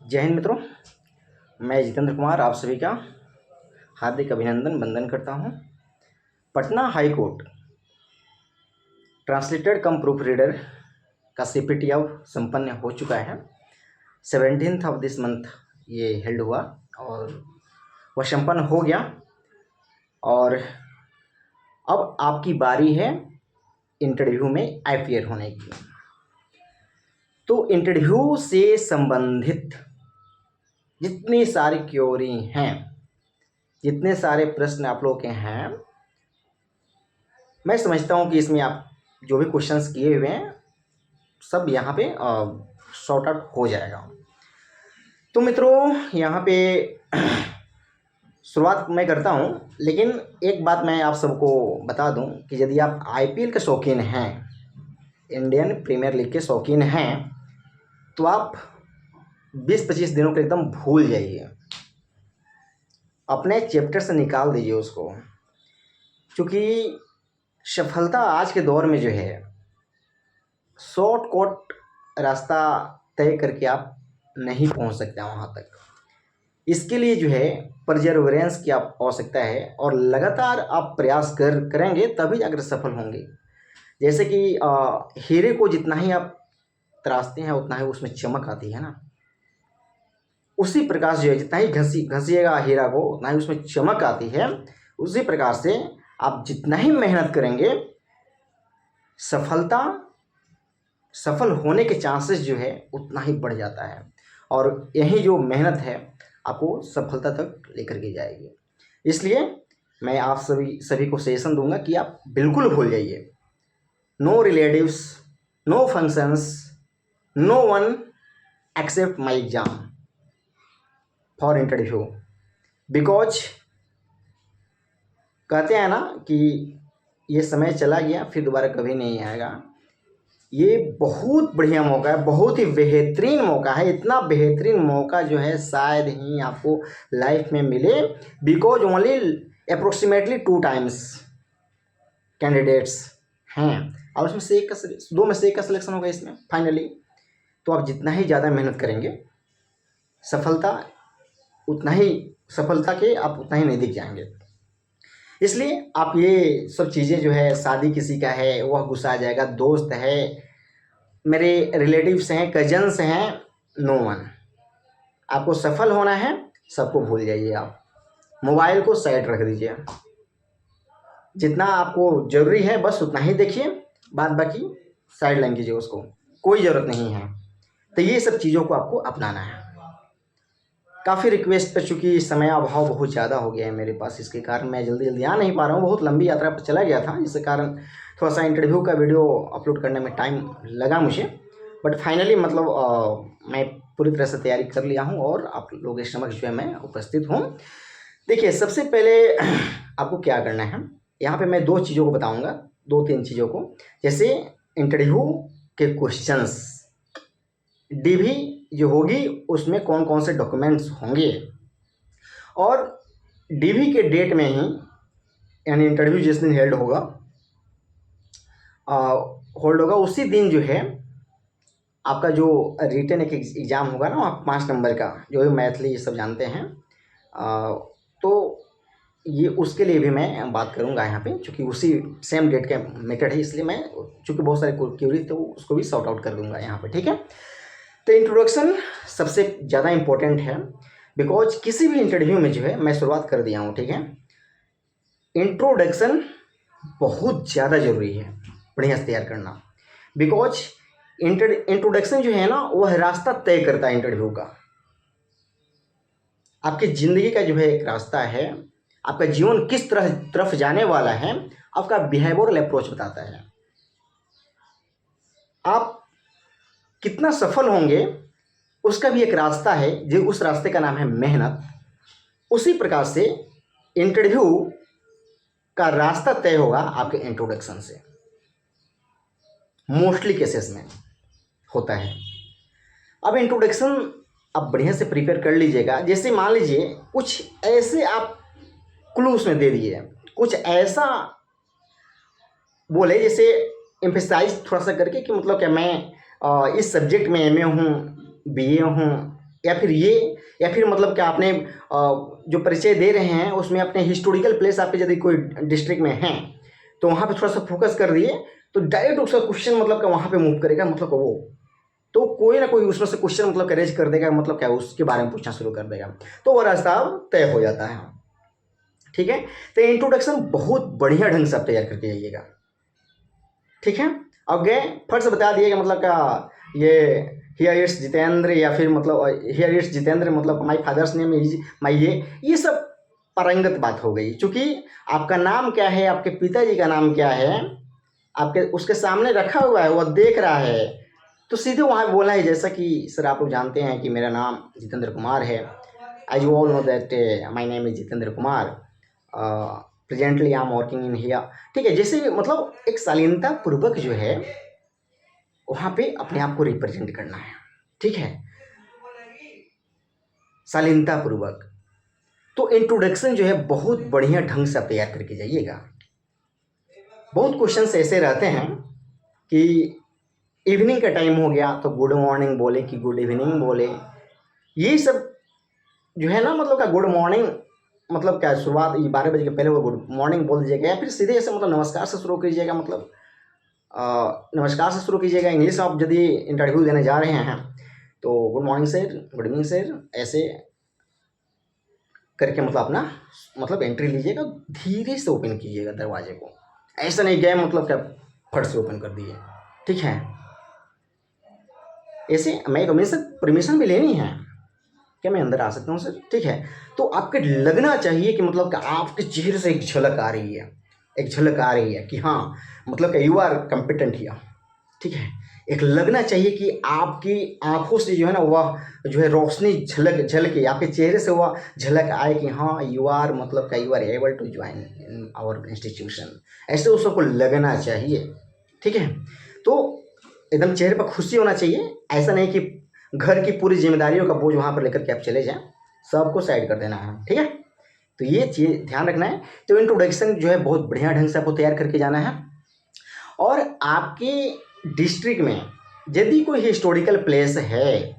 जय हिंद मित्रों, मैं जितेंद्र कुमार आप सभी का हार्दिक अभिनंदन वंदन करता हूं। पटना हाई कोर्ट ट्रांसलेटेड कम प्रूफ रीडर का CPT अब संपन्न हो चुका है। 17th ऑफ दिस मंथ ये हेल्ड हुआ और वह संपन्न हो गया। और अब आपकी बारी है इंटरव्यू में अपीयर होने की। तो इंटरव्यू से संबंधित जितनी सारी क्वेरी हैं, जितने सारे प्रश्न आप लोग के हैं, मैं समझता हूं कि इसमें आप जो भी क्वेश्चंस किए हुए हैं सब यहाँ पे सॉर्ट आउट हो जाएगा। तो मित्रों, यहाँ पे शुरुआत मैं करता हूँ, लेकिन एक बात मैं आप सबको बता दूँ कि यदि आप IPL के शौकीन हैं, इंडियन प्रीमियर लीग के शौकीन हैं, तो आप 20-25 दिनों के एकदम भूल जाइए, अपने चैप्टर से निकाल दीजिए उसको। क्योंकि सफलता आज के दौर में जो है शॉर्टकट रास्ता तय करके आप नहीं पहुंच सकते वहां तक। इसके लिए जो है परसेवरेंस की आप आवश्यकता है और लगातार आप प्रयास करेंगे तभी जाकर सफल होंगे। जैसे कि हीरे को जितना ही आप तराशते हैं उतना ही उसमें चमक आती है ना। उसी प्रकार से जितना ही घसीएगा हीरा को उतना ही उसमें चमक आती है। उसी प्रकार से आप जितना ही मेहनत करेंगे सफल होने के चांसेस जो है उतना ही बढ़ जाता है। और यही जो मेहनत है आपको सफलता तक लेकर के जाएगी। इसलिए मैं आप सभी को सजेशन दूंगा कि आप बिल्कुल भूल जाइए, no relatives, no functions, no one except my exam for interview. Because कहते हैं ना कि ये समय चला गया फिर दोबारा कभी नहीं आएगा। ये बहुत बढ़िया मौका है, बहुत ही बेहतरीन मौका है। इतना बेहतरीन मौका जो है शायद ही आपको लाइफ में मिले। Because only approximately 2 times candidates हैं और उसमें से दो में से एक का सिलेक्शन होगा इसमें फाइनली। तो आप जितना ही ज़्यादा मेहनत करेंगे सफलता के आप उतना ही नज़दीक जाएंगे। इसलिए आप ये सब चीज़ें जो है, शादी किसी का है वह गुस्सा जाएगा, दोस्त है, मेरे रिलेटिव्स हैं, कजन्स हैं, नो वन। आपको सफल होना है, सबको भूल जाइए। आप मोबाइल को साइड रख दीजिए, जितना आपको ज़रूरी है बस उतना ही देखिए, बाद बाकी साइड लाइन कीजिए, उसको कोई ज़रूरत नहीं है। तो ये सब चीज़ों को आपको अपनाना है। काफ़ी रिक्वेस्ट कर चुकी, समय अभाव बहुत ज़्यादा हो गया है मेरे पास, इसके कारण मैं जल्दी आ नहीं पा रहा हूँ। बहुत लंबी यात्रा पर चला गया था, जिसके कारण थोड़ा सा इंटरव्यू का वीडियो अपलोड करने में टाइम लगा मुझे। बट फाइनली मैं पूरी तरह से तैयारी कर लिया हूँ और आप लोगों के समक्ष जो है मैं उपस्थित हूँ। देखिए, सबसे पहले आपको क्या करना है, यहाँ पे मैं 2 चीज़ों को बताऊँगा, 2-3 चीज़ों को। जैसे इंटरव्यू के क्वेश्चंस, DV जो होगी उसमें कौन कौन से डॉक्यूमेंट्स होंगे, और DV के डेट में ही, यानी इंटरव्यू जिस दिन होल्ड होगा उसी दिन जो है आपका जो रिटन एक एग्ज़ाम होगा ना 5 नंबर का, जो भी मैथली ये सब जानते हैं। तो ये उसके लिए भी मैं बात करूंगा यहाँ पे, क्योंकि उसी सेम डेट का मेथड है। इसलिए मैं चूँकि बहुत सारे क्वेरी तो उसको भी सॉर्ट आउट कर दूंगा यहाँ पे, ठीक है। तो इंट्रोडक्शन सबसे ज़्यादा इम्पोर्टेंट है, बिकॉज किसी भी इंटरव्यू में जो है मैं शुरुआत कर दिया हूँ, ठीक है। इंट्रोडक्शन बहुत ज़्यादा ज़रूरी है बढ़िया से तैयार करना। बिकॉज इंट्रोडक्शन जो है ना वह रास्ता तय करता है इंटरव्यू का। आपकी ज़िंदगी का जो है एक रास्ता है, आपका जीवन किस तरफ जाने वाला है, आपका बिहेवियरल अप्रोच बताता है। आप कितना सफल होंगे उसका भी एक रास्ता है, जो उस रास्ते का नाम है मेहनत। उसी प्रकार से इंटरव्यू का रास्ता तय होगा आपके इंट्रोडक्शन से, मोस्टली केसेस में होता है। अब इंट्रोडक्शन आप बढ़िया से प्रिपेयर कर लीजिएगा। जैसे मान लीजिए कुछ ऐसे आप क्लूज में दे दिए, कुछ ऐसा बोले जैसे एम्फेसाइज थोड़ा सा करके कि मतलब क्या मैं इस सब्जेक्ट में MA हूँ, BA हूँ, या फिर ये, या फिर मतलब क्या आपने जो परिचय दे रहे हैं उसमें अपने हिस्टोरिकल प्लेस आपके यदि कोई डिस्ट्रिक्ट में हैं तो वहाँ पे थोड़ा सा फोकस कर दिए तो डायरेक्ट उसका क्वेश्चन मतलब क्या वहाँ पे मूव करेगा, मतलब वो तो कोई ना कोई उसमें से क्वेश्चन मतलब करेज कर देगा, मतलब क्या उसके बारे में पूछना शुरू कर देगा, तो वो रास्ता अब तय हो जाता है। ठीक है, तो इंट्रोडक्शन बहुत बढ़िया ढंग से आप तैयार करके जाइएगा। ठीक है, अब गए फट से बता दिएगा मतलब क्या ये हियर इट्स जितेंद्र, या फिर मतलब हियर इट्स जितेंद्र मतलब my father's name is my, ये सब पारंगत बात हो गई। क्योंकि आपका नाम क्या है, आपके पिताजी का नाम क्या है, आपके उसके सामने रखा हुआ है, वह देख रहा है, तो सीधे वहाँ बोलना है। जैसा कि सर आप लोग जानते हैं कि मेरा नाम जितेंद्र कुमार है, as you all know that my name is Jitendra Kumar, presently I am working in here. ठीक है, जैसे मतलब एक शालीनता पूर्वक जो है वहाँ पे अपने आप को रिप्रेजेंट करना है। ठीक है, शालीनता पूर्वक। तो इंट्रोडक्शन जो है बहुत बढ़िया ढंग से आप तैयार करके जाइएगा। बहुत क्वेश्चंस ऐसे रहते हैं कि इवनिंग का टाइम हो गया तो गुड मॉर्निंग बोले कि गुड इवनिंग बोले, ये सब जो है ना मतलब क्या गुड मॉर्निंग मतलब क्या शुरुआत 12 बजे के पहले वो गुड मॉर्निंग बोल दीजिएगा, या फिर सीधे ऐसे मतलब नमस्कार से शुरू कीजिएगा, मतलब नमस्कार से शुरू कीजिएगा। इंग्लिश आप यदि इंटरव्यू देने जा रहे हैं तो good morning sir, good evening sir, ऐसे करके मतलब अपना मतलब एंट्री लीजिएगा, धीरे से ओपन कीजिएगा दरवाजे को, ऐसा नहीं गए मतलब क्या फट से ओपन कर दिए। ठीक है, ऐसे मैं परमिशन भी लेनी है, क्या मैं अंदर आ सकता हूँ सर? ठीक है, तो आपके लगना चाहिए कि मतलब कि आपके चेहरे से एक झलक आ रही है, एक झलक आ रही है कि हाँ मतलब कि यू आर कॉम्पिटेंट हियर। ठीक है, एक लगना चाहिए कि आपकी आंखों से जो है ना वह जो है रोशनी झलके आपके चेहरे से वह झलक आए कि हाँ यू आर मतलब का you are able to join in our institution, ऐसे उस सबको लगना चाहिए। ठीक है, तो एकदम चेहरे पर खुशी होना चाहिए, ऐसा नहीं कि घर की पूरी जिम्मेदारियों का बोझ वहाँ पर लेकर के आप चले जाएं, सबको साइड कर देना है। ठीक है, तो ये चीज़ ध्यान रखना है। तो इंट्रोडक्शन जो है बहुत बढ़िया ढंग से आपको तैयार करके जाना है। और आपके डिस्ट्रिक्ट में यदि कोई हिस्टोरिकल प्लेस है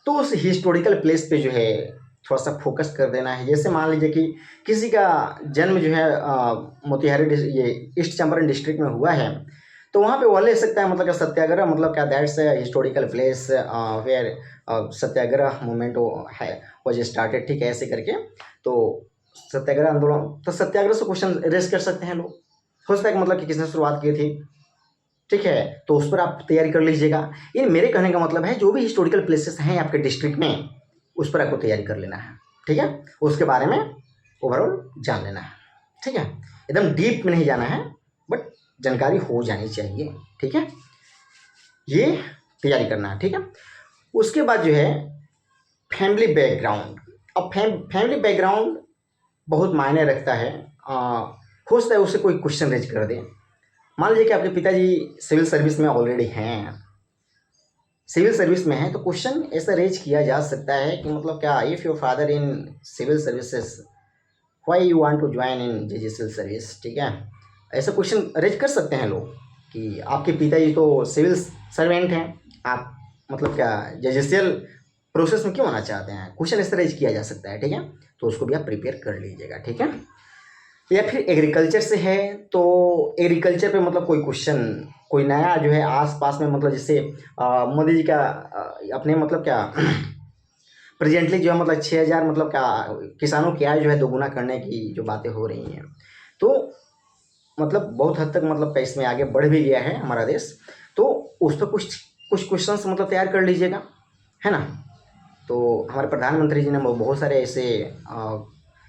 तो उस हिस्टोरिकल प्लेस पे जो है थोड़ा सा फोकस कर देना है। जैसे मान लीजिए कि किसी का जन्म जो है मोतिहारी ये ईस्ट चंपारण डिस्ट्रिक्ट में हुआ है, तो वहाँ पे वह ले सकता है मतलब क्या सत्याग्रह मतलब क्या that's historical place where Satyagraha movement है वॉज स्टार्टेड। ठीक है, ऐसे करके तो सत्याग्रह आंदोलन, तो सत्याग्रह से क्वेश्चन रेज कर सकते हैं लोग, हो सकता है कि मतलब कि किसने शुरुआत की थी। ठीक है, तो उस पर आप तैयारी कर लीजिएगा। ये मेरे कहने का मतलब है जो भी हिस्टोरिकल प्लेसेस हैं आपके डिस्ट्रिक्ट में उस पर आपको तैयारी कर लेना है। ठीक है, उसके बारे में ओवरऑल जान लेना है। ठीक है, एकदम डीप में नहीं जाना है, बट जानकारी हो जानी चाहिए। ठीक है, ये तैयारी करना है। ठीक है, उसके बाद जो है फैमिली बैकग्राउंड। अब फैमिली बैकग्राउंड बहुत मायने रखता है। हो सकता है उससे कोई क्वेश्चन रेज कर दे। मान लीजिए कि आपके पिताजी सिविल सर्विस में ऑलरेडी हैं, सिविल सर्विस में है, तो क्वेश्चन ऐसा रेज किया जा सकता है कि मतलब क्या if your father in civil services why you want to join in judicial service. ठीक है, ऐसा क्वेश्चन रेज कर सकते हैं लोग कि आपके पिताजी तो सिविल सर्वेंट हैं, आप मतलब क्या जुडिशियल प्रोसेस में क्यों आना चाहते हैं, क्वेश्चन ऐसा रेज किया जा सकता है। ठीक है, तो उसको भी आप प्रिपेयर कर लीजिएगा। ठीक है, या फिर एग्रीकल्चर से है तो एग्रीकल्चर पे मतलब कोई क्वेश्चन कोई नया जो है आसपास में मतलब जैसे मोदी जी का अपने मतलब क्या प्रेजेंटली जो है मतलब 6,000 मतलब क्या किसानों की आय जो है दोगुना करने की जो बातें हो रही हैं, तो मतलब बहुत हद तक मतलब इसमें आगे बढ़ भी गया है हमारा देश, तो उस पर कुछ कुछ क्वेश्चंस मतलब तैयार कर लीजिएगा, है ना। तो हमारे प्रधानमंत्री जी ने बहुत सारे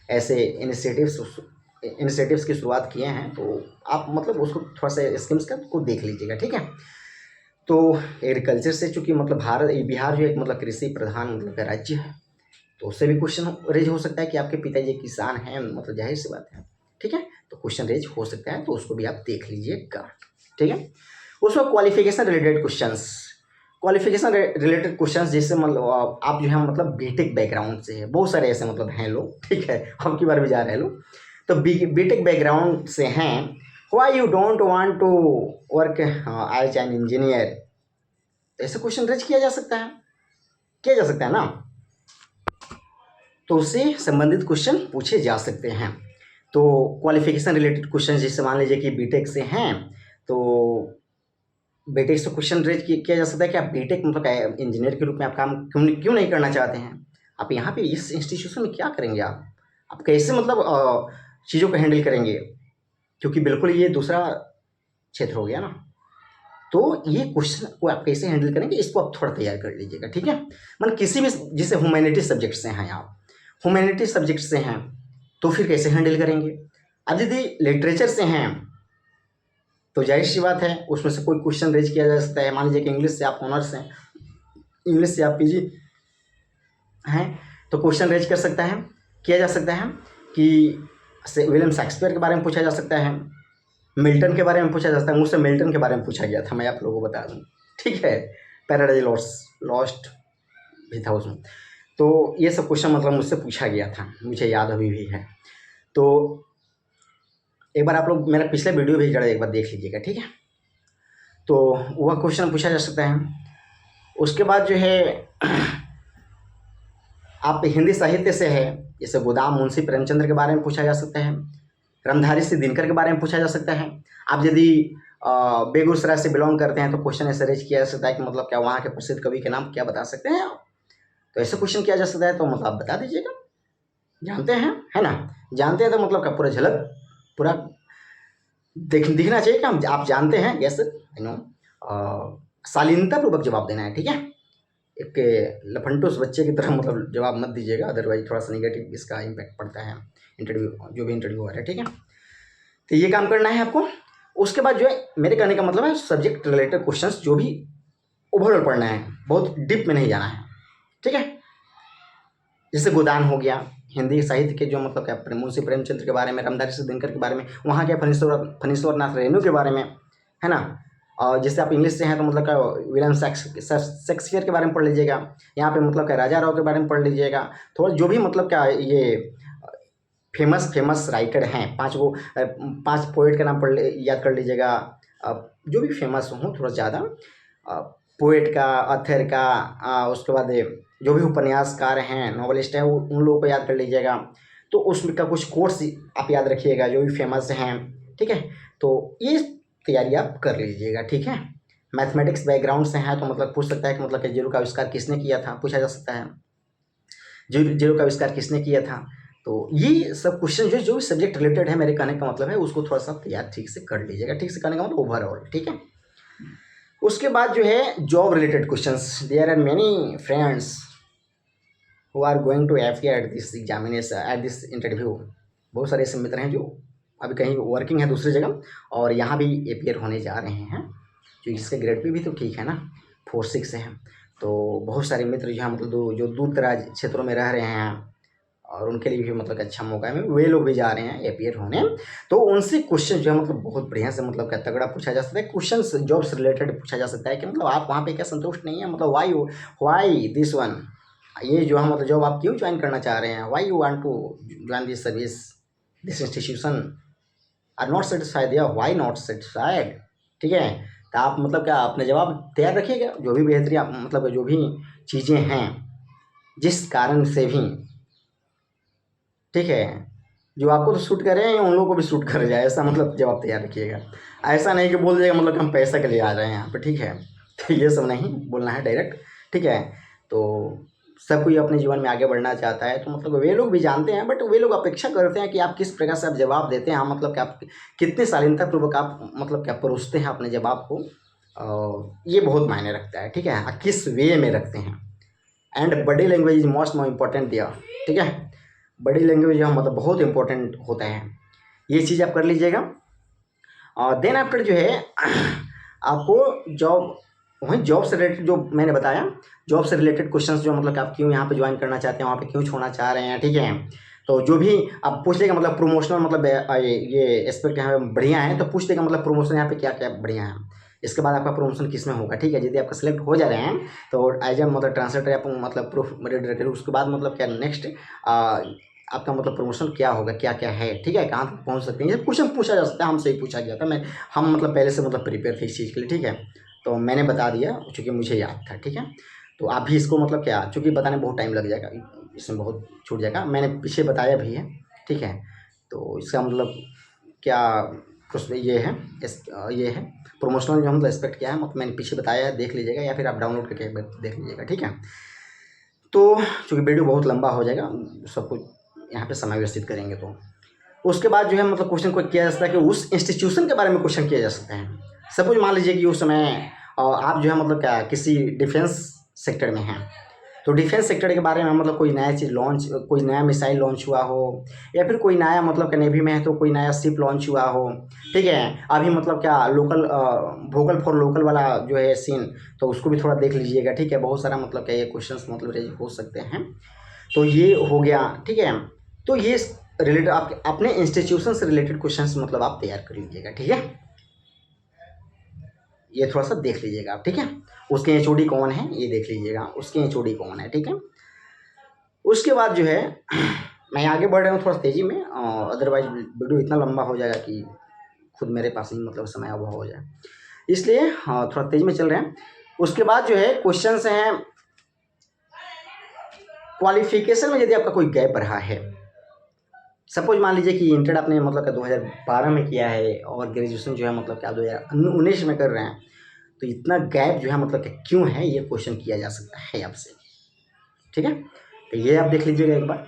ऐसे इनिशिएटिव्स की शुरुआत किए हैं, तो आप मतलब उसको थोड़ा सा स्कीम्स का को देख लीजिएगा। ठीक है, तो एग्रीकल्चर से चूँकि मतलब बिहार जो एक मतलब कृषि प्रधान मतलब का राज्य है, तो उससे भी क्वेश्चन रेज हो सकता है कि आपके पिताजी किसान हैं, मतलब जाहिर सी बात है। ठीक है, तो क्वेश्चन रेज हो सकता है, तो उसको भी आप देख लीजिएगा। ठीक है, उसमें क्वालिफिकेशन रिलेटेड क्वेश्चंस जैसे मतलब आप जो है मतलब बीटेक बैकग्राउंड से है, बहुत सारे ऐसे मतलब हैं लोग। ठीक है, अब की बार भी जा रहे हैं लोग, तो बीटेक बैकग्राउंड से हैं, why you don't want to work as an engineer, ऐसे क्वेश्चन रेज किया जा सकता है। किया जा सकता है ना, तो उससे संबंधित क्वेश्चन पूछे जा सकते हैं। तो क्वालिफिकेशन रिलेटेड क्वेश्चन, जैसे मान लीजिए कि बीटेक से हैं तो बीटेक से क्वेश्चन रेज किया जा सकता है कि आप बीटेक मतलब इंजीनियर के रूप में आप काम क्यों नहीं करना चाहते हैं, आप यहाँ पे इस इंस्टीट्यूशन में क्या करेंगे, आप कैसे मतलब चीज़ों को हैंडल करेंगे, क्योंकि बिल्कुल ये दूसरा क्षेत्र हो गया ना। तो ये क्वेश्चन को आप कैसे हैंडल करेंगे, इसको आप थोड़ा तैयार कर लीजिएगा, ठीक है। मतलब किसी भी, जैसे ह्यूमैनिटी सब्जेक्ट से हैं आप, ह्यूमैनिटी सब्जेक्ट से हैं तो फिर कैसे हैंडल करेंगे। अब यदि लिटरेचर से हैं तो जाहिर सी बात है उसमें से कोई क्वेश्चन रेज किया जा सकता है। मान लीजिए कि इंग्लिश से आप ऑनर्स हैं, इंग्लिश से आप पीजी हैं, तो क्वेश्चन रेज कर सकता है, किया जा सकता है कि विलियम शेक्सपियर के बारे में पूछा जा सकता है, मिल्टन के बारे में पूछा जा सकता है। मुझसे मिल्टन के बारे में पूछा गया था, मैं आप लोगों को बता दूं, ठीक है। पैराडाइज लॉस्ट भी था उसमें, तो ये सब क्वेश्चन मतलब मुझसे पूछा गया था, मुझे याद अभी भी है। तो एक बार आप लोग मेरा पिछला वीडियो भी जरा एक बार देख लीजिएगा, ठीक है। तो वह क्वेश्चन पूछा जा सकता है। उसके बाद जो है आप हिंदी साहित्य से है, जैसे गोदाम मुंशी प्रेमचंद्र के बारे में पूछा जा सकता है, रामधारी सिंह दिनकर के बारे में पूछा जा सकता है। आप यदि बेगूसराय से बिलोंग करते हैं तो क्वेश्चन ऐसे रेज किया जा सकता है कि मतलब क्या वहाँ के प्रसिद्ध कवि के नाम क्या बता सकते हैं आप, तो ऐसे क्वेश्चन किया जा सकता है। तो मतलब आप बता दीजिएगा, जानते हैं, है ना, जानते हैं तो मतलब क्या पूरा झलक पूरा दिखना चाहिए कि आप जानते हैं, यस आई नो। शालीनता पूर्वक जवाब देना है, ठीक है। एक लफंटोस बच्चे की तरह मतलब जवाब मत दीजिएगा, अदरवाइज थोड़ा सा नेगेटिव इसका इम्पैक्ट पड़ता है इंटरव्यू, जो भी इंटरव्यू हो रहा है, ठीक है। तो ये काम करना है आपको। उसके बाद जो है मेरे कहने का मतलब है सब्जेक्ट रिलेटेड क्वेश्चंस जो भी ओवरऑल पढ़ना है, बहुत डीप में नहीं जाना है, ठीक है। जैसे गोदान हो गया, हिंदी साहित्य के जो मतलब क्या मुंशी प्रेमचंद्र के बारे में, रामधारी सिंह दिनकर के बारे में, वहाँ के फणीश्वर नाथ रेणु के बारे में, है ना। और जैसे आप इंग्लिश से हैं तो मतलब क्या विलियम शेक्सपियर के बारे में पढ़ लीजिएगा, यहाँ पे मतलब क्या राजा राव के बारे में पढ़ लीजिएगा, थोड़ा जो भी मतलब क्या ये फेमस राइटर हैं, 5 पोइट का नाम याद कर लीजिएगा, जो भी फेमस हों थोड़ा ज़्यादा, पोइट का, ऑथर का, उसके बाद जो भी उपन्यासकार हैं, नॉवलिस्ट हैं, उन लोगों को याद कर लीजिएगा। तो उसमें का कुछ कोर्स आप याद रखिएगा जो भी फेमस हैं, ठीक है। तो ये तैयारी आप कर लीजिएगा, ठीक है। मैथमेटिक्स बैकग्राउंड से हैं तो मतलब पूछ सकता है कि मतलब कि जीरो का आविष्कार किसने किया था, पूछा जा सकता है, जीरो का आविष्कार किसने किया था। तो ये सब क्वेश्चन जो भी सब्जेक्ट रिलेटेड है, मेरे कहने का मतलब है उसको थोड़ा सा तैयार ठीक से कर लीजिएगा, ठीक से करने का मतलब ओवरऑल, ठीक है। उसके बाद जो है job related questions, there are many friends who are going to appear at this examination at this interview. बहुत सारे ऐसे मित्र हैं जो अभी कहीं वर्किंग है दूसरी जगह और यहाँ भी अपीयर होने जा रहे हैं, जो इसके ग्रेड पे भी तो ठीक है ना, 4-6 से है। तो बहुत सारे मित्र जो है मतलब जो दूर दराज क्षेत्रों में रह रहे हैं और उनके लिए भी मतलब अच्छा मौका है, वे लोग भी जा रहे हैं अपीयर होने। तो उनसे क्वेश्चन जो है मतलब बहुत बढ़िया से मतलब क्या तगड़ा पूछा जा सकता है, क्वेश्चन जॉब से रिलेटेड पूछा जा सकता है कि मतलब आप वहाँ पे क्या संतुष्ट नहीं है, मतलब वाई दिस वन, ये जो है मतलब जॉब आप क्यों ज्वाइन करना चाह रहे हैं, why you want to join this service, this institution are not satisfied या वाई नॉट सेटिस्फाइड, ठीक है। तो आप मतलब क्या अपने जवाब तैयार रखिएगा, जो भी बेहतरीन मतलब जो भी चीज़ें हैं जिस कारण से भी, ठीक है, जो आपको तो सूट करे हैं उन लोगों को भी सूट कर जाए, ऐसा मतलब जवाब तैयार रखिएगा। ऐसा नहीं कि बोल दीजिएगा मतलब हम पैसा के लिए आ रहे हैं यहाँ पर, ठीक है। तो ये सब नहीं बोलना है डायरेक्ट, ठीक है। तो सब कोई अपने जीवन में आगे बढ़ना चाहता है, तो मतलब वे लोग भी जानते हैं, बट वे लोग अपेक्षा करते हैं कि आप किस प्रकार से आप जवाब देते हैं, मतलब कि आप कितने शालीनतापूर्वक आप मतलब क्या परोसते हैं अपने जवाब को, ये बहुत मायने रखता है, ठीक है, किस वे में रखते हैं। And body language is most more important दिया, ठीक है। बॉडी लैंग्वेज जो मतलब बहुत इंपॉर्टेंट होता है, ये चीज़ आप कर लीजिएगा। और देन आफ्टर जो है आपको जॉब से रिलेटेड जो मैंने बताया, जॉब से रिलेटेड क्वेश्चंस जो मतलब कि आप क्यों यहाँ पे ज्वाइन करना चाहते हैं, वहाँ पे क्यों छोड़ना चाह रहे हैं, ठीक है। तो जो भी आप पूछ लेगा मतलब प्रोमोशनल मतलब ये एस्पेक्ट यहाँ पे बढ़िया है, तो पूछ लेगा मतलब प्रोमोशन यहाँ पे क्या क्या बढ़िया है। इसके बाद आपका प्रमोशन किस में होगा, ठीक है। यदि आपका सिलेक्ट हो जा रहे हैं तो एज ए मतलब ट्रांसलेटर या मतलब प्रूफ रीडर, उसके बाद मतलब क्या नेक्स्ट आपका मतलब प्रमोशन क्या होगा, क्या क्या है, ठीक है, कहाँ तक पहुँच सकते हैं, ये क्वेश्चन पूछा जा सकता है। हमसे ही पूछा गया था, हम मतलब पहले से मतलब प्रिपेयर थे इस चीज़ के लिए, ठीक है। तो मैंने बता दिया चूँकि मुझे याद था, ठीक है। तो आप भी इसको मतलब क्या, चूँकि बताने में बहुत टाइम लग जाएगा, इसमें बहुत छूट जाएगा, मैंने पीछे बताया भी है, ठीक है। तो इसका मतलब क्या कुछ ये है, ये है प्रमोशनल जो मतलब एस्पेक्ट क्या है, मतलब मैंने पीछे बताया है, देख लीजिएगा, या फिर आप डाउनलोड करके एक बार देख लीजिएगा, ठीक है। तो चूँकि वीडियो बहुत लंबा हो जाएगा, सब कुछ यहाँ पे समय व्यवस्थित करेंगे, तो उसके बाद जो है मतलब क्वेश्चन को किया जा सकता है कि उस इंस्टीट्यूशन के बारे में क्वेश्चन किया जा सकता है। सपोज मान लीजिए कि उस समय आप जो है मतलब क्या किसी डिफेंस सेक्टर में हैं, तो डिफेंस सेक्टर के बारे में मतलब कोई नया चीज़ लॉन्च, कोई नया मिसाइल लॉन्च हुआ हो, या फिर कोई नया मतलब क्या नेवी में है तो कोई नया शिप लॉन्च हुआ हो, ठीक है। अभी मतलब क्या लोकल वोकल फॉर लोकल वाला जो है सीन, तो उसको भी थोड़ा देख लीजिएगा, ठीक है। बहुत सारा मतलब क्या ये क्वेश्चंस मतलब रेज हो सकते हैं, तो ये हो गया, ठीक है। तो ये रिलेटेड आप अपने इंस्टीट्यूशन से रिलेटेड क्वेश्चंस मतलब आप तैयार कर लीजिएगा, ठीक है। ये थोड़ा सा देख लीजिएगा आप, ठीक है। उसके एचओडी कौन है ये देख लीजिएगा, उसके एचओडी कौन है, ठीक है। उसके बाद जो है मैं आगे बढ़ रहा हूँ थोड़ा तेज़ी में, अदरवाइज वीडियो इतना लंबा हो जाएगा कि खुद मेरे पास ही मतलब समय अभाव हो जाए, इसलिए थोड़ा तेज़ी में चल रहे हैं। उसके बाद जो है क्वेश्चंस हैं क्वालिफिकेशन में, यदि आपका कोई गैप रहा है, सपोज मान लीजिए कि इंटर आपने मतलब क्या 2012 में किया है और ग्रेजुएशन जो है मतलब क्या 2019 में कर रहे हैं, तो इतना गैप जो है मतलब कि क्यों है, ये क्वेश्चन किया जा सकता है आपसे, ठीक है। तो ये आप देख लीजिएगा एक बार।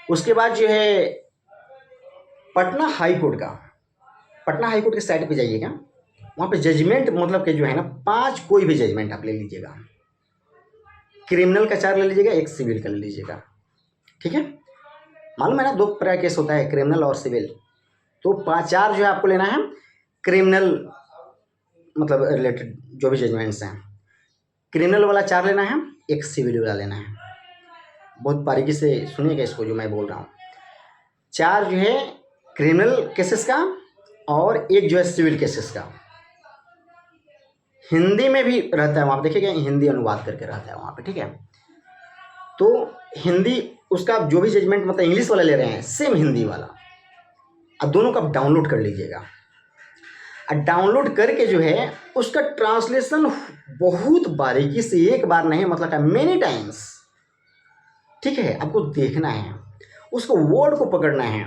उसके बाद जो है पटना हाई कोर्ट का, पटना हाई कोर्ट के साइड पे जाइएगा, वहाँ पे जजमेंट मतलब कि जो है ना 5 कोई भी जजमेंट आप ले लीजिएगा, क्रिमिनल का 4 ले लीजिएगा, एक सिविल का ले लीजिएगा, ठीक है। मालूम है ना 2 तरह केस होता है, क्रिमिनल और सिविल। तो 4 जो है आपको लेना है क्रिमिनल मतलब रिलेटेड जो भी जजमेंट्स हैं, क्रिमिनल वाला 4 लेना है, एक सिविल वाला लेना है। बहुत बारीकी से सुनिएगा इसको जो मैं बोल रहा हूँ। 4 जो है क्रिमिनल केसेस का और एक जो है सिविल केसेस का। हिंदी में भी रहता है वहाँ पे, देखिएगा हिंदी अनुवाद करके रहता है वहाँ पे, ठीक है। तो हिंदी उसका जो भी जजमेंट मतलब इंग्लिश वाला ले रहे हैं, सेम हिंदी वाला, अब दोनों का डाउनलोड कर लीजिएगा। डाउनलोड करके जो है उसका ट्रांसलेशन बहुत बारीकी से, एक बार नहीं मतलब मेनी टाइम्स, ठीक है, आपको देखना है, उसको वर्ड को पकड़ना है,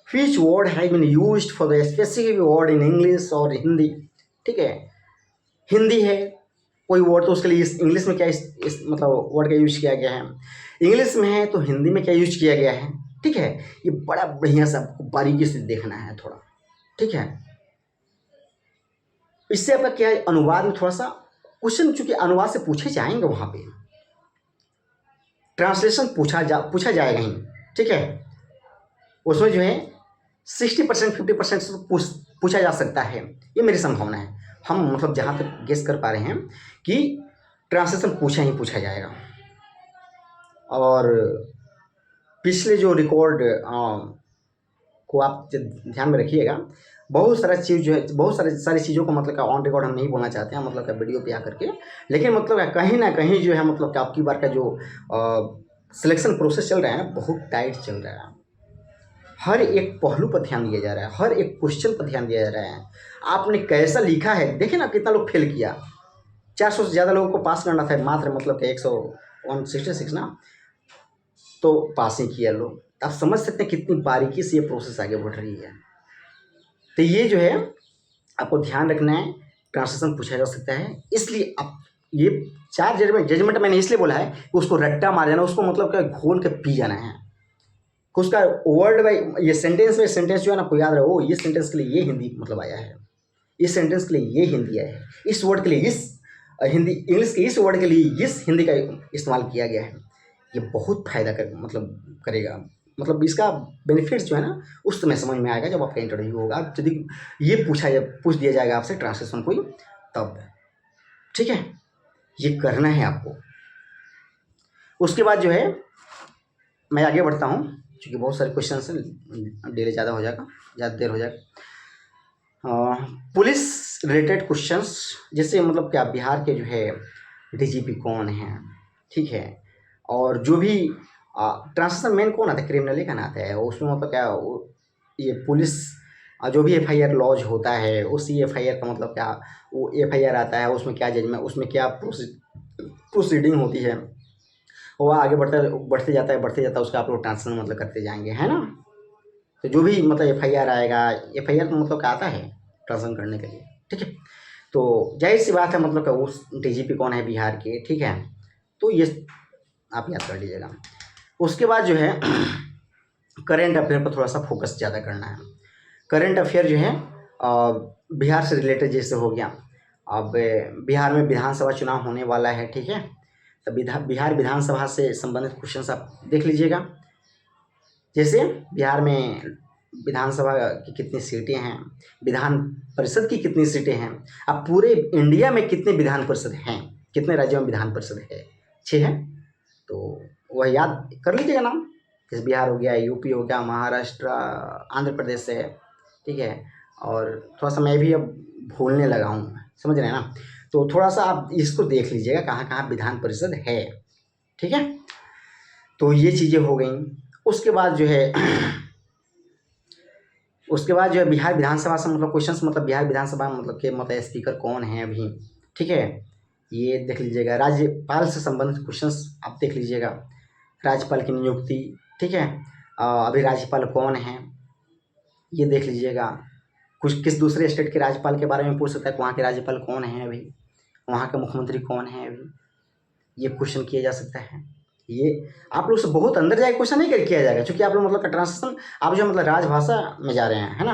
which word has been used for the specific word in English और हिंदी, ठीक है। हिंदी है कोई वर्ड तो उसके लिए इंग्लिश में क्या इस मतलब वर्ड का यूज किया गया है, इंग्लिश में है तो हिंदी में क्या यूज किया गया है, ठीक है। ये बड़ा बढ़िया सा आपको बारीकी से देखना है थोड़ा, ठीक है। इससे आपका क्या है, अनुवाद में थोड़ा सा क्वेश्चन चूंकि अनुवाद से पूछे जाएंगे, वहां पे ट्रांसलेशन पूछा जाएगा ही, ठीक है। उसमें जो है 60% 50% पूछा जा सकता है, ये मेरी संभावना है। हम मतलब जहाँ तक गेस कर पा रहे हैं कि ट्रांसलेशन पूछा जाएगा। और पिछले जो रिकॉर्ड को आप ध्यान में रखिएगा, बहुत सारा चीज़ जो है, बहुत सारी चीज़ों को मतलब ऑन रिकॉर्ड हम नहीं बोलना चाहते हैं, मतलब वीडियो पे आकर के, लेकिन मतलब कहीं ना कहीं जो है मतलब आपकी बार का जो सिलेक्शन प्रोसेस चल रहा है ना, बहुत टाइट चल रहा है। हर एक पहलू पर ध्यान दिया जा रहा है, हर एक क्वेश्चन पर ध्यान दिया जा रहा है। आपने कैसा लिखा है, देखिए ना कितना लोग फेल किया, 400 से ज़्यादा लोगों को पास करना था, मात्र मतलब कि 166 ना, तो पास ही किया लोग। आप समझ सकते हैं कितनी बारीकी से ये प्रोसेस आगे बढ़ रही है। तो ये जो है आपको ध्यान रखना है, ट्रांसलेशन पूछा जा सकता है, इसलिए आप ये 4 जजमेंट मैंने इसलिए बोला है कि उसको रट्टा मार जाना, उसको मतलब क्या घोल के पी जाना है, उसका वर्ड बाई ये सेंटेंस जो है ना आपको याद रहे, ओ ये सेंटेंस के लिए ये हिंदी मतलब आया है, इस सेंटेंस के लिए ये हिंदी आया है, इस वर्ड के लिए इस हिंदी, इंग्लिश के इस वर्ड के लिए इस हिंदी का इस्तेमाल किया गया है। ये बहुत फायदा मतलब करेगा, मतलब इसका बेनिफिट्स जो है ना उस समय समझ में आएगा जब आपका इंटरव्यू होगा, यदि ये पूछ दिया जाएगा आपसे ट्रांसलेशन कोई, तब, ठीक है। ये करना है आपको। उसके बाद जो है मैं आगे बढ़ता हूँ, क्योंकि बहुत सारे क्वेश्चन हैं, डिले ज़्यादा हो जाएगा, ज़्यादा देर हो जाएगा। पुलिस रिलेटेड क्वेश्चंस, जैसे मतलब क्या बिहार के जो है डीजीपी कौन है, ठीक है, और जो भी ट्रांसलेशन मेन कौन आता है, क्रिमिनल का ना आता है उसमें, मतलब क्या ये पुलिस जो भी FIR लॉज होता है, उसी FIR का मतलब क्या, वो FIR आता है, उसमें क्या जजमेंट, उसमें क्या प्रोसीडिंग होती है, वो आगे बढ़ते जाता है, उसका आप लोग ट्रांसलेशन मतलब करते जाएंगे, है ना। तो जो भी मतलब FIR आएगा, FIR का मतलब क्या आता है, ट्रांसलेशन करने के लिए, ठीक है। तो जाहिर सी बात है मतलब क्या, उस DGP कौन है बिहार के, ठीक है। तो ये आप याद कर लीजिएगा। उसके बाद जो है करेंट अफेयर पर थोड़ा सा फोकस ज़्यादा करना है। करेंट अफेयर जो है बिहार से रिलेटेड जैसे हो गया, अब बिहार में विधानसभा चुनाव होने वाला है, ठीक है। तो बिहार विधानसभा से संबंधित क्वेश्चंस आप देख लीजिएगा। जैसे बिहार में विधानसभा की कितनी सीटें हैं, विधान परिषद की कितनी सीटें हैं, अब पूरे इंडिया में कितने विधान परिषद हैं, कितने राज्यों में विधान परिषद है, 6 है। तो वह याद कर लीजिएगा नाम। जैसे बिहार हो गया, यूपी हो गया, महाराष्ट्र, आंध्र प्रदेश है, ठीक है। और थोड़ा सा मैं भी अब भूलने लगा हूँ, समझ रहे हैं ना। तो थोड़ा सा आप इसको देख लीजिएगा कहाँ कहाँ विधान परिषद है, ठीक है। तो ये चीज़ें हो गई। उसके बाद जो है बिहार विधानसभा से मतलब क्वेश्चंस, मतलब बिहार विधानसभा मतलब के मतलब स्पीकर कौन है अभी, ठीक है, ये देख लीजिएगा। राज्यपाल से संबंधित क्वेश्चंस आप देख लीजिएगा, राज्यपाल की नियुक्ति, ठीक है। अभी राज्यपाल कौन है ये देख लीजिएगा। कुछ किस दूसरे स्टेट के राज्यपाल के बारे में पूछ सकता है, वहाँ के राज्यपाल कौन है अभी, वहाँ का मुख्यमंत्री कौन है अभी, ये क्वेश्चन किया जा सकता है। ये आप लोग से बहुत अंदर जाके क्वेश्चन नहीं किया जाएगा, क्योंकि आप लोग मतलब ट्रांसलेशन आप जो मतलब राजभाषा में जा रहे हैं, है ना।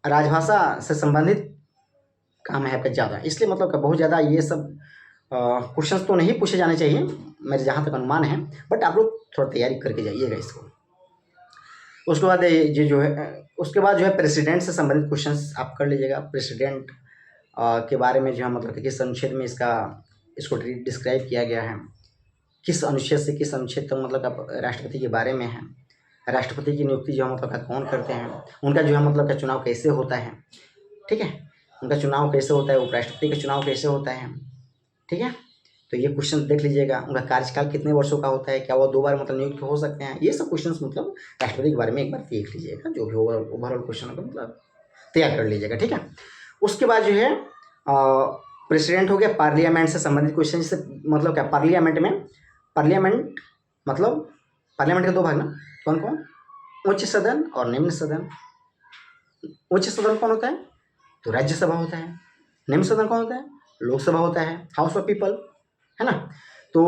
राजभाषा से संबंधित काम है आपका ज़्यादा, इसलिए मतलब का बहुत ज़्यादा ये सब क्वेश्चंस तो नहीं पूछे जाने चाहिए, मेरे जहाँ तक अनुमान है। बट आप लोग थोड़ा तैयारी करके जाइएगा इसको। उसके बाद ये जो है, उसके बाद जो है प्रेसिडेंट से संबंधित क्वेश्चंस आप कर लीजिएगा। प्रेसिडेंट के बारे में जो है मतलब किस अनुच्छेद में इसको डिस्क्राइब किया गया है, किस अनुच्छेद से किस अनुच्छेद तक मतलब आप राष्ट्रपति के बारे में है। राष्ट्रपति की नियुक्ति जो है मतलब कौन करते हैं, उनका जो है मतलब का चुनाव कैसे होता है, ठीक है, उनका चुनाव कैसे होता है, उपराष्ट्रपति का चुनाव कैसे होता है, ठीक है। तो ये क्वेश्चन देख लीजिएगा। उनका कार्यकाल कितने वर्षों का होता है, क्या वो 2 बार मतलब नियुक्त हो सकते हैं, ये सब क्वेश्चन मतलब राष्ट्रपति के बारे में एक बार देख लीजिएगा। जो भी ओवरऑल क्वेश्चन होगा मतलब तैयार कर लीजिएगा, ठीक है। उसके बाद जो है प्रेसिडेंट हो गया। पार्लियामेंट से संबंधित क्वेश्चन, जैसे मतलब क्या, पार्लियामेंट मतलब पार्लियामेंट के 2 भाग ना, कौन कौन, उच्च सदन और निम्न सदन। उच्च सदन कौन होता है, तो राज्यसभा होता है। निम्न सदन कौन होता है, लोकसभा होता है, हाउस ऑफ पीपल, है ना। तो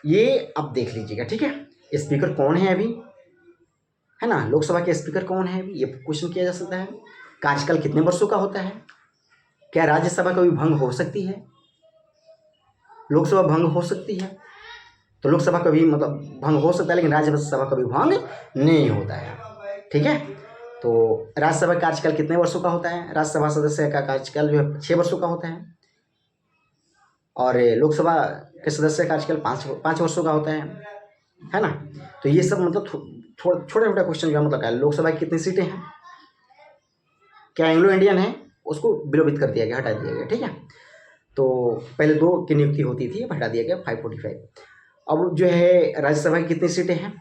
ये आप देख लीजिएगा, ठीक है। स्पीकर कौन है अभी, है ना, लोकसभा के स्पीकर कौन है अभी, ये क्वेश्चन किया जा सकता है। कार्यकाल कितने वर्षों का होता है, क्या राज्यसभा कभी भंग हो सकती है, लोकसभा भंग हो सकती है। तो लोकसभा कभी मतलब भंग हो सकता है, लेकिन राज्यसभा कभी भंग नहीं होता है, ठीक है। तो राज्यसभा कार्यकाल कितने वर्षों का होता है, राज्यसभा सदस्य का कार्यकाल जो है 6 वर्षों का होता है, और लोकसभा के सदस्य का कार्यकाल 5 वर्षों का होता है ना। तो ये सब मतलब छोटा छोटा क्वेश्चन जो है मतलब क्या, लोकसभा की कितनी सीटें हैं, क्या एंग्लो इंडियन है, उसको विलोपित कर दिया गया, हटा दिया गया, ठीक है। तो पहले 2 की नियुक्ति होती थी, अब हटा दिया गया 545। अब जो है राज्यसभा की कितनी सीटें हैं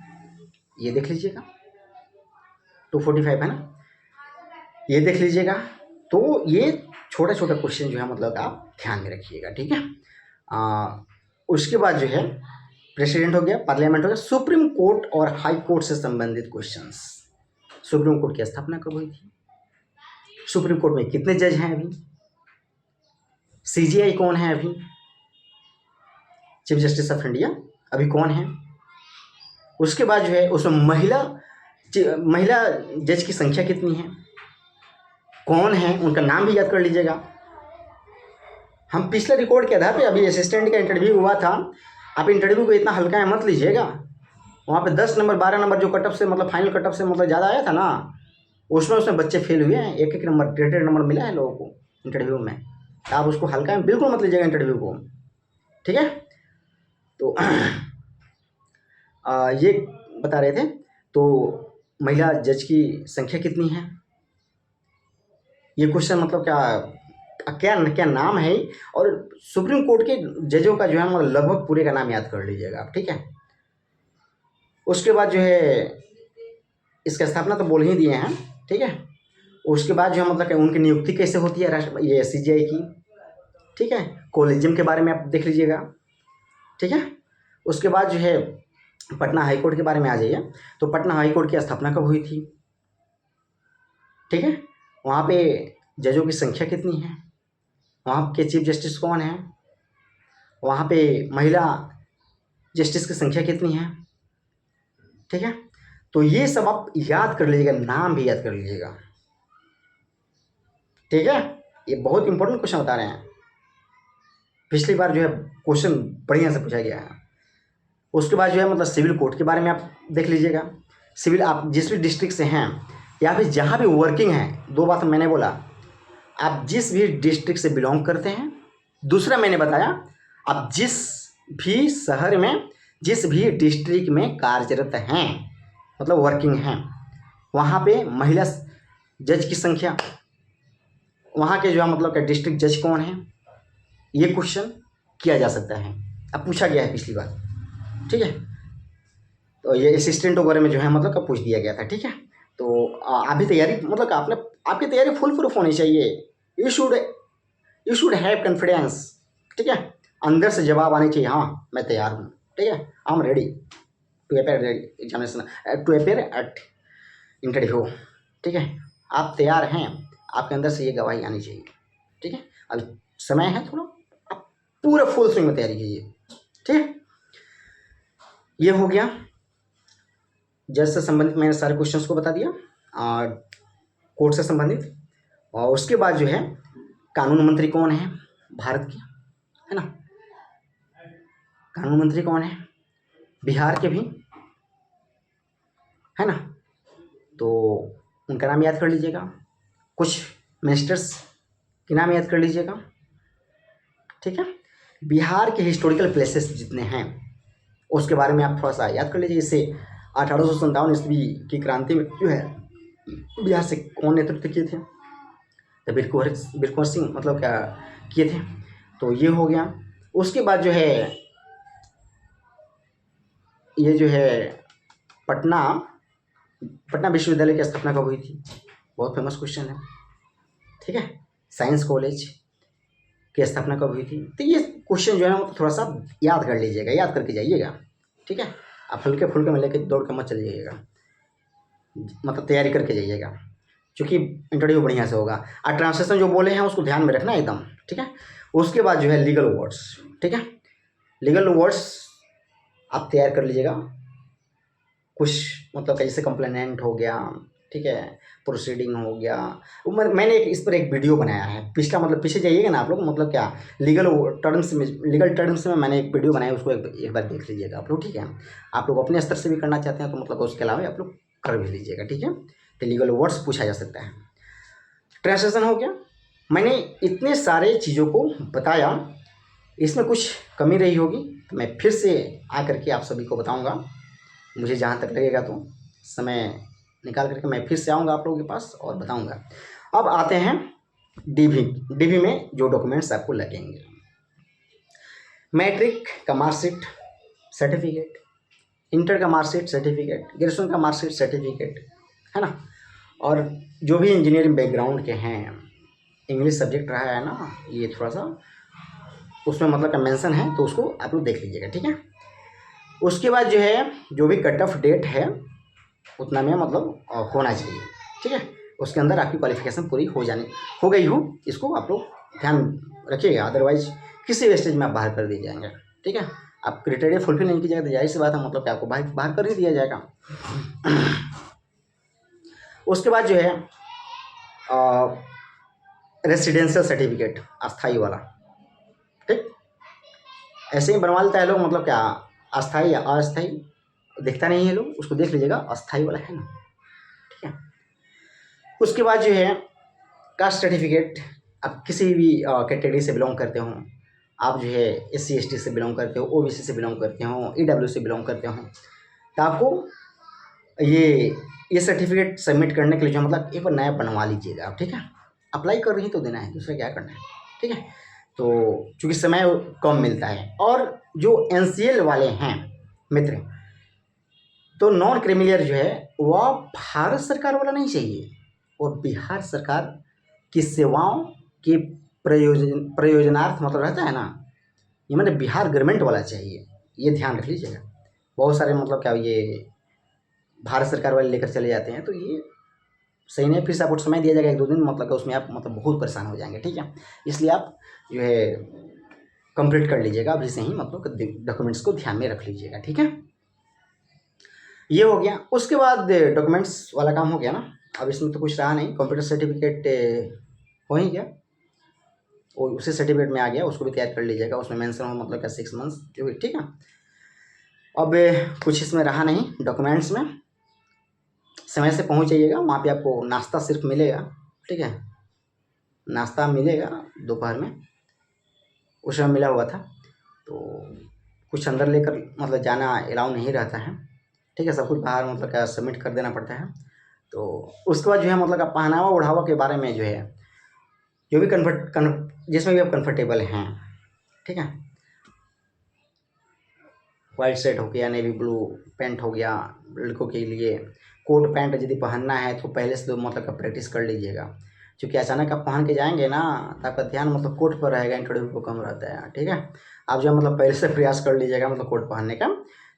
ये देख लीजिएगा, 245 है ना, ये देख लीजिएगा। तो ये छोटा छोटा क्वेश्चन जो है मतलब आप ध्यान में रखिएगा, ठीक है। उसके बाद जो है प्रेसिडेंट हो गया, पार्लियामेंट हो गया, सुप्रीम कोर्ट और हाई कोर्ट से संबंधित क्वेश्चंस। सुप्रीम कोर्ट की स्थापना कब हुई थी, सुप्रीम कोर्ट में कितने जज हैं अभी, CJI कौन है अभी, चीफ जस्टिस ऑफ इंडिया अभी कौन है। उसके बाद जो है उसमें महिला जज की संख्या कितनी है, कौन है, उनका नाम भी याद कर लीजिएगा। हम पिछले रिकॉर्ड के आधार पे, अभी असिस्टेंट का इंटरव्यू हुआ था, आप इंटरव्यू को इतना हल्का मत लीजिएगा। वहाँ पे 10 नंबर 12 नंबर जो कटअप से मतलब फाइनल कटअप से मतलब ज़्यादा आया था ना, उसमें बच्चे फेल हुए हैं, 1 नंबर 1.5 नंबर मिला है लोगों को इंटरव्यू में। तो आप उसको हल्का में बिल्कुल मत लीजिएगा इंटरव्यू को, ठीक है। तो ये बता रहे थे। तो महिला जज की संख्या कितनी है, ये क्वेश्चन मतलब क्या नाम है, और सुप्रीम कोर्ट के जजों का जो है मतलब लगभग पूरे का नाम याद कर लीजिएगा आप, ठीक है। उसके बाद जो है इसका स्थापना तो बोल ही दिए हैं, ठीक है। उसके बाद जो है मतलब कि उनकी नियुक्ति कैसे होती है राष्ट्र ये CGI की, ठीक है। कोलिजियम के बारे में आप देख लीजिएगा, ठीक है। उसके बाद जो है पटना हाई कोर्ट के बारे में आ जाइए। तो पटना हाई कोर्ट की स्थापना कब हुई थी, ठीक है। वहाँ पे जजों की संख्या कितनी है, वहाँ के चीफ जस्टिस कौन है, वहाँ पे महिला जस्टिस की संख्या कितनी है, ठीक है। तो ये सब आप याद कर लीजिएगा, नाम भी याद कर लीजिएगा, ठीक है। ये बहुत इंपॉर्टेंट क्वेश्चन बता रहे हैं, पिछली बार जो है क्वेश्चन बढ़िया से पूछा गया है। उसके बाद जो है मतलब सिविल कोर्ट के बारे में आप देख लीजिएगा। सिविल आप जिस भी डिस्ट्रिक्ट से हैं या फिर जहाँ भी वर्किंग है, दो बात मैंने बोला, आप जिस भी डिस्ट्रिक्ट से बिलोंग करते हैं, दूसरा मैंने बताया आप जिस भी शहर में जिस भी डिस्ट्रिक्ट में कार्यरत हैं, मतलब वर्किंग हैं, वहाँ पे महिला जज की संख्या, वहाँ के जो है मतलब कि डिस्ट्रिक्ट जज कौन है, ये क्वेश्चन किया जा सकता है। अब पूछा गया है पिछली बार, ठीक है। तो ये असिस्टेंट वगैरह में जो है मतलब कब पूछ दिया गया था, ठीक है। तो अभी तैयारी मतलब आपकी तैयारी फुल प्रूफ होनी चाहिए। यू शुड हैव कॉन्फिडेंस, ठीक है। अंदर से जवाब आने चाहिए, हाँ मैं तैयार हूँ, ठीक है, I am ready to appear examination, to appear at interview, ठीक है। आप तैयार हैं, आपके अंदर से ये गवाही आनी चाहिए, ठीक है। अभी समय है थोड़ा, आप पूरा फुल स्विंग में तैयारी कीजिए, ठीक है। ये हो गया जज से संबंधित, मैंने सारे क्वेश्चंस को बता दिया, और कोर्ट से संबंधित। और उसके बाद जो है कानून मंत्री कौन है भारत के, है ना, कानून मंत्री कौन है बिहार के भी, है ना। तो उनका नाम याद कर लीजिएगा, कुछ मिनिस्टर्स के नाम याद कर लीजिएगा, ठीक है। बिहार के हिस्टोरिकल प्लेसेस जितने हैं उसके बारे में आप थोड़ा सा याद कर लीजिए। इससे 1857 ईस्वी की क्रांति में जो है बिहार से कौन नेतृत्व किए थे, तो वीर कुंवर सिंह मतलब क्या किए थे। तो ये हो गया। उसके बाद जो है ये जो है पटना विश्वविद्यालय की स्थापना कब हुई थी, बहुत फेमस क्वेश्चन है, ठीक है। साइंस कॉलेज की स्थापना कब हुई थी। तो ये क्वेश्चन जो है ना थोड़ा सा याद कर लीजिएगा, याद करके जाइएगा, ठीक है। आप हल्के फुल्के में लेके दौड़ के मत चल जाइएगा, मतलब तैयारी करके जाइएगा, क्योंकि इंटरव्यू बढ़िया से होगा। और ट्रांसलेशन जो बोले हैं उसको ध्यान में रखना एकदम, ठीक है। उसके बाद जो है लीगल वर्ड्स, ठीक है, लीगल वर्ड्स आप तैयार कर लीजिएगा। कुछ मतलब जैसे कंप्लेनेंट हो गया, ठीक है, प्रोसीडिंग हो गया। मैंने इस पर एक वीडियो बनाया है, पिछला मतलब पीछे जाइएगा ना आप लोग, मतलब क्या लीगल टर्म्स में मैंने एक वीडियो बनाया, उसको एक बार देख लीजिएगा आप लोग, ठीक है। आप लोग अपने स्तर से भी करना चाहते हैं तो मतलब उसके अलावा आप लोग कर भी लीजिएगा, ठीक है। तो लीगल वर्ड्स पूछा जा सकता है। ट्रांसलेशन हो गया। मैंने इतने सारे चीज़ों को बताया, इसमें कुछ कमी रही होगी तो मैं फिर से आकर के आप सभी को बताऊंगा, मुझे जहाँ तक लगेगा तो समय निकाल करके मैं फिर से आऊँगा आप लोगों के पास और बताऊंगा। अब आते हैं डीवी में जो डॉक्यूमेंट्स आपको लगेंगे। मैट्रिक का मार्कशीट सर्टिफिकेट, इंटर का मार्कशीट सर्टिफिकेट, ग्रेजुएशन का मार्कशीट सर्टिफिकेट, है ना। और जो भी इंजीनियरिंग बैकग्राउंड के हैं, इंग्लिश सब्जेक्ट रहा है ना, ये थोड़ा सा उसमें मतलब मेंशन है तो उसको आप लोग देख लीजिएगा, ठीक है। उसके बाद जो है जो भी कट ऑफ डेट है उतना में मतलब होना चाहिए, ठीक है। उसके अंदर आपकी क्वालिफिकेशन पूरी हो गई हो, इसको आप लोग ध्यान रखिएगा, अदरवाइज किसी भी स्टेज में आप बाहर कर दिए जाएंगे, ठीक है। आप क्राइटेरिया फुलफिल नहीं कीजिएगा तो जाहिर सी बात है मतलब कि आपको बाहर कर ही दिया जाएगा। उसके बाद जो है रेसिडेंशियल सर्टिफिकेट अस्थाई वाला, ठीक, ऐसे ही बनवा लेता है लोग, मतलब क्या अस्थाई या अस्थाई दिखता नहीं है लोग, उसको देख लीजिएगा, अस्थाई वाला है ना, ठीक है। उसके बाद जो है कास्ट सर्टिफिकेट, आप किसी भी कैटेगरी से बिलोंग करते हो, आप जो है SC ST से बिलोंग करते हो, OBC से बिलोंग करते हो, EW से बिलोंग करते हो, तो आपको ये सर्टिफिकेट सबमिट करने के लिए जो मतलब एक बार नया बनवा लीजिएगा आप, ठीक है। अप्लाई कर रही तो देना है, दूसरा क्या करना है, ठीक है। तो चूँकि समय कम मिलता है, और जो NCL वाले हैं मित्र, तो नॉन क्रिमिलियर जो है वह भारत सरकार वाला नहीं चाहिए, और बिहार सरकार की सेवाओं के प्रयोजनार्थ मतलब रहता है ना, ये मैंने बिहार गवर्नमेंट वाला चाहिए, ये ध्यान रख लीजिएगा। बहुत सारे मतलब क्या ये भारत सरकार वाले लेकर चले जाते हैं, तो ये सही नहीं। फिर से आपको समय दिया जाएगा 1-2 दिन, मतलब कि उसमें आप मतलब बहुत परेशान हो जाएंगे, ठीक है। इसलिए आप जो है कंप्लीट कर लीजिएगा अभी से ही, मतलब डॉक्यूमेंट्स को ध्यान में रख लीजिएगा, ठीक है। ये हो गया। उसके बाद डॉक्यूमेंट्स वाला काम हो गया ना। अब इसमें तो कुछ रहा नहीं, कंप्यूटर सर्टिफिकेट हो ही गया, वो उसी सर्टिफिकेट में आ गया, उसको भी तैयार कर लीजिएगा। उसमें मेंशन हो मतलब क्या 6 मंथ्स जो भी, ठीक है। अब कुछ इसमें रहा नहीं डॉक्यूमेंट्स में। समय से पहुंच जाइएगा, वहाँ पे आपको नाश्ता सिर्फ मिलेगा, ठीक है। नाश्ता मिलेगा दोपहर में, उस समय मिला हुआ था। तो कुछ अंदर लेकर मतलब जाना अलाउ नहीं रहता है, ठीक है। सब कुछ बाहर मतलब क्या सबमिट कर देना पड़ता है। तो उसके बाद जो है मतलब का पहनावा ओढ़ावा के बारे में जो है, जो भी जिसमें भी आप कंफर्टेबल हैं, ठीक है। वाइट शर्ट हो गया, नेवी ब्लू पैंट हो गया, लड़कों के लिए कोट पैंट यदि पहनना है तो पहले से तो मतलब का प्रैक्टिस कर लीजिएगा, क्योंकि अचानक आप पहन के जाएंगे ना तो आपका ध्यान मतलब कोट पर रहेगा, इंटरव्यू को कम रहता है, ठीक है। आप जो है मतलब पहले से प्रयास कर लीजिएगा मतलब कोट पहनने का,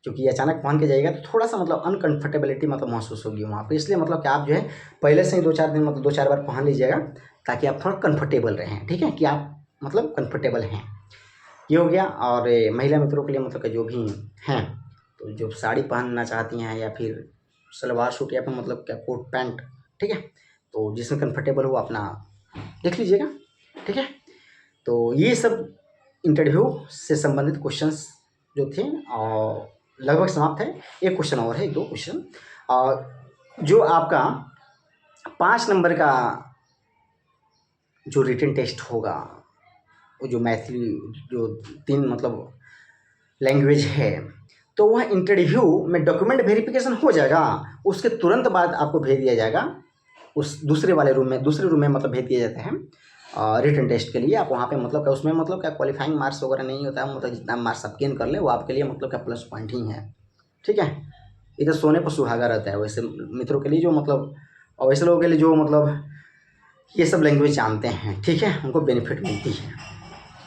क्योंकि अचानक पहन के जाइएगा तो थोड़ा सा मतलब अनकंफर्टेबिलिटी मतलब महसूस होगी वहाँ पर। इसलिए मतलब कि आप जो है पहले से ही 2-4 दिन मतलब 2-4 बार पहन लीजिएगा, ताकि आप थोड़ा कंफर्टेबल रहें, ठीक है, कि आप मतलब कंफर्टेबल हैं। ये हो गया। और महिला मित्रों के लिए मतलब कि जो भी हैं, तो जो साड़ी पहनना चाहती हैं या फिर सलवार सूट या फिर मतलब क्या कोट पैंट, ठीक है, तो जिसमें कंफर्टेबल हो अपना देख लीजिएगा, ठीक है। तो ये सब इंटरव्यू से संबंधित क्वेश्चंस जो थे और लगभग समाप्त है। एक क्वेश्चन और है, 2 क्वेश्चन, और जो आपका 5 नंबर का जो रिटन टेस्ट होगा, वो जो मैथिली जो 3 मतलब लैंग्वेज है, तो वह इंटरव्यू में डॉक्यूमेंट वेरिफिकेशन हो जाएगा, उसके तुरंत बाद आपको भेज दिया जाएगा उस दूसरे रूम में मतलब भेज दिया जाता है रिटन टेस्ट के लिए। आप वहाँ पे मतलब क्या उसमें मतलब क्या क्वालिफाइंग मार्क्स वगैरह नहीं होता है, मतलब जितना मार्क्स आप गेन कर ले वो आपके लिए मतलब क्या प्लस पॉइंट ही है, ठीक है। इधर सोने पर सुहागा रहता है वैसे मित्रों के लिए जो मतलब, और वैसे लोगों के लिए जो मतलब ये सब लैंग्वेज जानते हैं, ठीक है, उनको बेनिफिट मिलती है,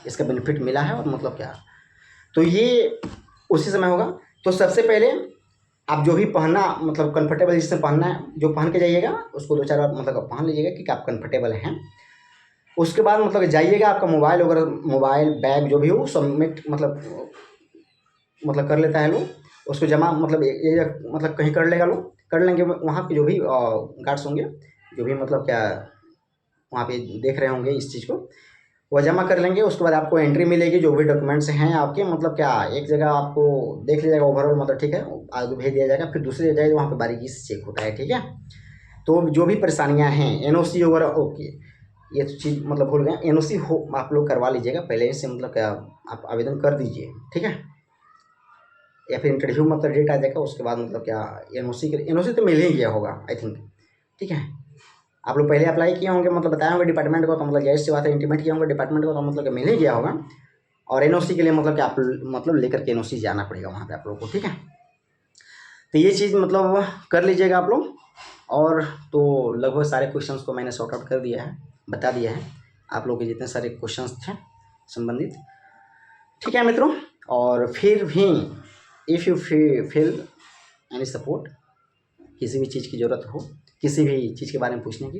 इसका बेनिफिट मिला है। और मतलब क्या, तो ये उसी समय होगा। तो सबसे पहले आप जो भी पहनना मतलब कंफर्टेबल जिससे पहनना है, जो पहन के जाइएगा उसको 2-4 बार मतलब पहन लीजिएगा कि आप कंफर्टेबल हैं। उसके बाद मतलब जाइएगा, आपका मोबाइल वगैरह, मोबाइल बैग जो भी हो सबमिट मतलब कर लेता है लोग, उसको जमा मतलब ये मतलब कहीं कर लेगा लोग, कर लेंगे वहाँ पे जो भी गार्ड्स होंगे, जो भी मतलब क्या वहाँ पे देख रहे होंगे इस चीज़ को, वह जमा कर लेंगे। उसके बाद आपको एंट्री मिलेगी, जो भी डॉक्यूमेंट्स हैं आपके मतलब क्या एक जगह आपको देख लीजिएगा ओवरऑल मतलब, ठीक है, आगे भेज दिया जाएगा, फिर दूसरी जगह वहाँ पे बारीकी से चेक होता है, ठीक है। तो जो भी परेशानियाँ हैं, एनओसी वगैरह, ओके, ये चीज़ मतलब भूल गए, एनओसी हो आप लोग करवा लीजिएगा पहले से, मतलब क्या आप आवेदन कर दीजिए, ठीक है। या फिर इंटरव्यू मतलब डेट आ जाएगा उसके बाद मतलब क्या एनओसी तो मिल ही गया होगा आई थिंक, ठीक है। आप लोग पहले अप्लाई किए होंगे, मतलब बताए होंगे डिपार्टमेंट को, तो मतलब जाहिर सी बात है इंटीमेट किया होंगे डिपार्टमेंट को, तो मतलब कि मिल ही गया होगा। और एनओसी के लिए मतलब कि आप मतलब लेकर के एनओसी जाना पड़ेगा वहाँ पे आप लोगों को, ठीक है। तो ये चीज़ मतलब कर लीजिएगा आप लोग। और तो लगभग सारे क्वेश्चंस को मैंने सॉर्ट आउट कर दिया है, बता दिया है आप लोग के जितने सारे क्वेश्चंस थे संबंधित, ठीक है मित्रों। और फिर भी if you feel any support, किसी भी चीज़ की ज़रूरत हो, किसी भी चीज़ के बारे में पूछने की,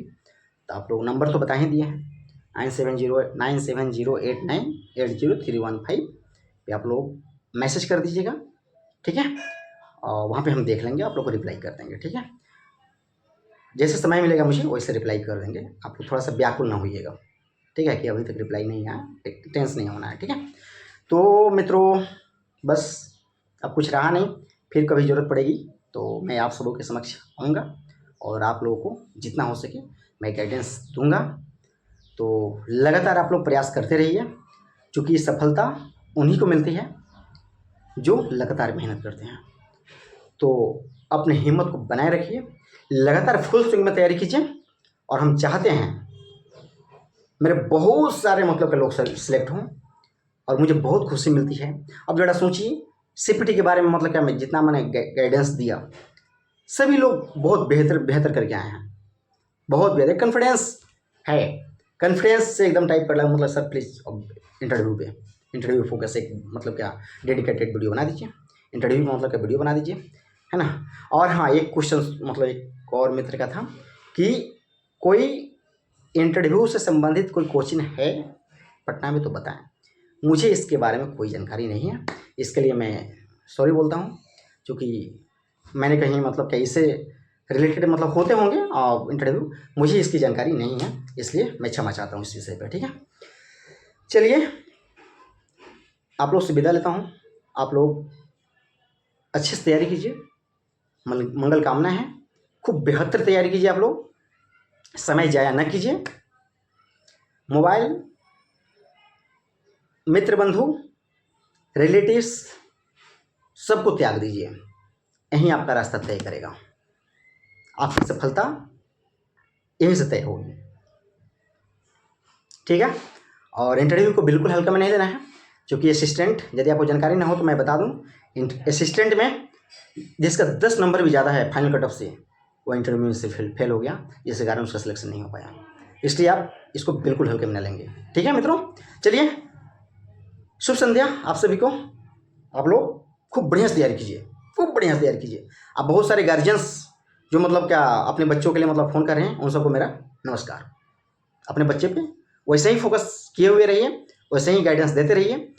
तो आप लोग नंबर तो बता ही दिए हैं 9708980315 पे आप लोग मैसेज कर दीजिएगा, ठीक है। और वहाँ पे हम देख लेंगे, आप लोग को रिप्लाई कर देंगे, ठीक है। जैसे समय मिलेगा मुझे वैसे रिप्लाई कर देंगे। आप लोग थोड़ा सा व्याकुल ना होइएगा, ठीक है, कि अभी तक रिप्लाई नहीं आया, टेंस नहीं होना है, ठीक है। तो मित्रों बस अब कुछ रहा नहीं, फिर कभी ज़रूरत पड़ेगी तो मैं आप सबों के समक्ष आऊँगा और आप लोगों को जितना हो सके मैं गाइडेंस दूंगा। तो लगातार आप लोग प्रयास करते रहिए, क्योंकि सफलता उन्हीं को मिलती है जो लगातार मेहनत करते हैं। तो अपने हिम्मत को बनाए रखिए, लगातार फुल स्विंग में तैयारी कीजिए। और हम चाहते हैं मेरे बहुत सारे मतलब के लोग सिलेक्ट हों, और मुझे बहुत खुशी मिलती है। अब ज़रा सोचिए सीपीटी के बारे में मतलब क्या, मैं जितना मैंने गाइडेंस दिया सभी लोग बहुत बेहतर करके आए हैं, बहुत बेहतर कॉन्फिडेंस है। कॉन्फिडेंस से एकदम टाइप कर ला, मतलब सर प्लीज़ इंटरव्यू फोकस एक मतलब क्या डेडिकेटेड वीडियो बना दीजिए, इंटरव्यू का मतलब क्या वीडियो बना दीजिए, है ना। और हाँ, एक क्वेश्चन मतलब एक और मित्र का था कि कोई इंटरव्यू से संबंधित कोई कोचिंग है पटना में तो बताएं। मुझे इसके बारे में कोई जानकारी नहीं है, इसके लिए मैं सॉरी बोलता हूँ, क्योंकि मैंने कहीं मतलब क्या इससे रिलेटेड मतलब होते होंगे और इंटरव्यू, मुझे इसकी जानकारी नहीं है, इसलिए मैं क्षमा चाहता हूँ इस विषय पर। ठीक है, चलिए आप लोग से विदा लेता हूँ। आप लोग अच्छे से तैयारी कीजिए, मंगल कामना है, खूब बेहतर तैयारी कीजिए। आप लोग समय जाया न कीजिए, मोबाइल, मित्र बंधु, रिलेटिव्स सबको त्याग दीजिए, यहीं आपका रास्ता तय करेगा, आपकी सफलता यहीं से तय होगी। ठीक है, और इंटरव्यू को बिल्कुल हल्का में नहीं लेना है, क्योंकि असिस्टेंट, यदि आपको जानकारी ना हो तो मैं बता दूं, असिस्टेंट में जिसका 10 नंबर भी ज़्यादा है फाइनल कट ऑफ से, वो इंटरव्यू से फेल हो गया, जिसके कारण उसका सिलेक्शन नहीं हो पाया। इसलिए आप इसको बिल्कुल हल्के में न लेंगे। ठीक है मित्रों, चलिए शुभ संध्या आप सभी को। आप लोग खूब बढ़िया से तैयारी कीजिए, खूब बढ़िया से तैयारी कीजिए। आप बहुत सारे गार्जियंस जो मतलब क्या अपने बच्चों के लिए मतलब फ़ोन कर रहे हैं, उन सबको मेरा नमस्कार। अपने बच्चे पे वैसे ही फोकस किए हुए रहिए, वैसे ही गाइडेंस देते रहिए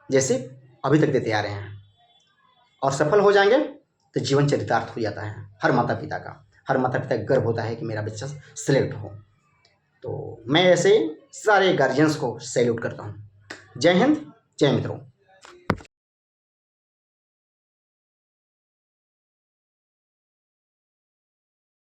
जैसे अभी तक देते आ रहे हैं, और सफल हो जाएंगे तो जीवन चरितार्थ हो जाता है। हर माता पिता का गर्व होता है कि मेरा बच्चा सिलेक्ट हो। तो मैं ऐसे सारे गार्जियंस को सैल्यूट करता हूँ। जय हिंद, जय मित्रों।